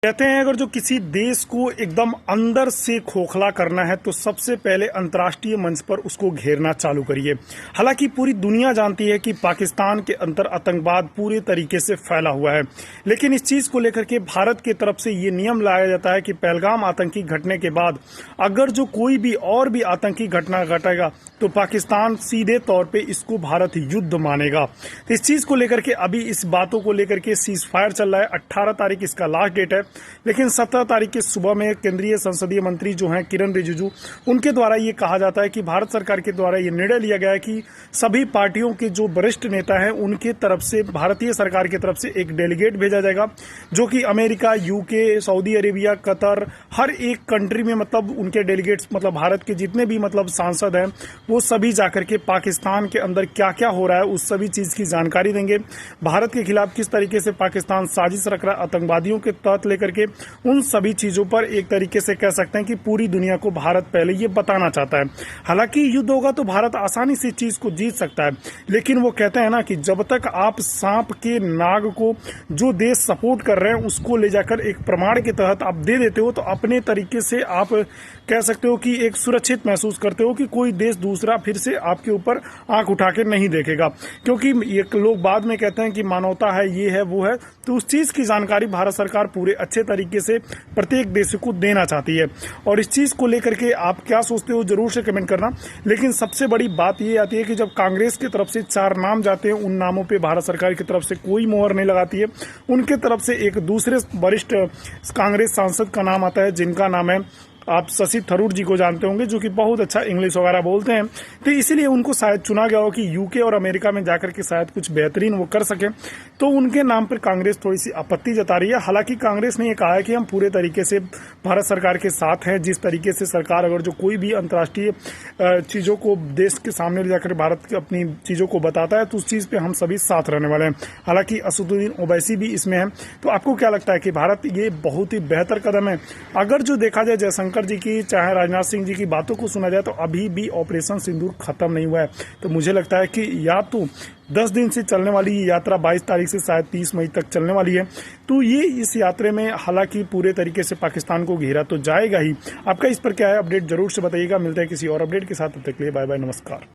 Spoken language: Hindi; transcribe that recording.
कहते हैं अगर जो किसी देश को एकदम अंदर से खोखला करना है तो सबसे पहले अंतर्राष्ट्रीय मंच पर उसको घेरना चालू करिए। हालांकि पूरी दुनिया जानती है कि पाकिस्तान के अंदर आतंकवाद पूरे तरीके से फैला हुआ है, लेकिन इस चीज को लेकर के भारत की तरफ से ये नियम लाया जाता है कि पहलगाम आतंकी घटने के बाद अगर जो कोई भी और भी आतंकी घटना घटेगा तो पाकिस्तान सीधे तौर पर इसको भारत युद्ध मानेगा। तो इस चीज को लेकर के अभी इस बातों को लेकर के सीज फायर चल रहा है। 18 तारीख इसका लास्ट डेट है, लेकिन 17 तारीख की सुबह में केंद्रीय संसदीय मंत्री जो हैं किरण रिजिजू, उनके द्वारा ये कहा जाता है कि भारत सरकार के द्वारा ये निर्णय लिया गया है कि सभी पार्टियों के जो वरिष्ठ नेता हैं उनके तरफ से भारतीय सरकार की तरफ से एक डेलीगेट भेजा जाएगा, जो कि America, UK, Saudi Arabia, Qatar, हर एक कंट्री में मतलब उनके डेलीगेट्स मतलब भारत के जितने भी मतलब सांसद हैं वो सभी जाकर के पाकिस्तान के अंदर क्या क्या हो रहा है उस सभी चीज की जानकारी देंगे। भारत के खिलाफ किस तरीके से पाकिस्तान साजिश रख रहा है आतंकवादियों के तहत लेकर के, उन सभी चीजों पर एक तरीके से कह सकते हैं कि पूरी दुनिया को भारत पहले ये बताना चाहता है। हालांकि युद्ध होगा तो भारत आसानी से चीज को जीत सकता है, लेकिन वो कहते हैं ना कि जब तक आप सांप के नाग को जो देश सपोर्ट कर रहे हैं उसको ले जाकर एक प्रमाण के तहत आप दे देते हो तो अपने तरीके से आप कह सकते हो कि एक सुरक्षित महसूस करते हो कि कोई देश दूसरा फिर से आपके ऊपर आंख उठा के नहीं देखेगा, क्योंकि ये लोग बाद में कहते हैं कि मानवता है, ये है, वो है। तो उस चीज की जानकारी भारत सरकार पूरे अच्छे तरीके से प्रत्येक देश को देना चाहती है। और इस चीज को लेकर के आप क्या सोचते हो जरूर से कमेंट करना। लेकिन सबसे बड़ी बात ये आती है कि जब कांग्रेस की तरफ से 4 नाम जाते हैं, उन नामों पे भारत सरकार की तरफ से कोई मोहर नहीं लगाती है। उनके तरफ से एक दूसरे वरिष्ठ कांग्रेस सांसद का नाम आता है, जिनका नाम है, आप शशि थरूर जी को जानते होंगे, जो कि बहुत अच्छा इंग्लिश वगैरह बोलते हैं। तो इसीलिए उनको शायद चुना गया हो कि यूके और अमेरिका में जाकर के शायद कुछ बेहतरीन वो कर सके, तो उनके नाम पर कांग्रेस थोड़ी सी आपत्ति जता रही है। हालांकि कांग्रेस ने ये कहा है कि हम पूरे तरीके से भारत सरकार के साथ हैं। जिस तरीके से सरकार अगर जो कोई भी अंतर्राष्ट्रीय चीजों को देश के सामने ले जाकर भारत की अपनी चीजों को बताता है तो उस चीज पे हम सभी साथ रहने वाले हैं। हालांकि असदुद्दीन ओवैसी भी इसमें है। तो आपको क्या लगता है कि भारत ये बहुत ही बेहतर कदम है? अगर जो देखा जाए जयशंकर जी की, चाहे राजनाथ सिंह जी की बातों को सुना जाए तो अभी भी ऑपरेशन सिंदूर खत्म नहीं हुआ है। तो मुझे लगता है कि या तो 10 दिन से चलने वाली ये यात्रा 22 तारीख से शायद 30 मई तक चलने वाली है, तो ये इस यात्रा में हालांकि पूरे तरीके से पाकिस्तान को घेरा तो जाएगा ही। आपका इस पर क्या है अपडेट जरूर से बताइएगा। मिलते हैं किसी और अपडेट के साथ, तब तक के लिए बाय बाय, नमस्कार।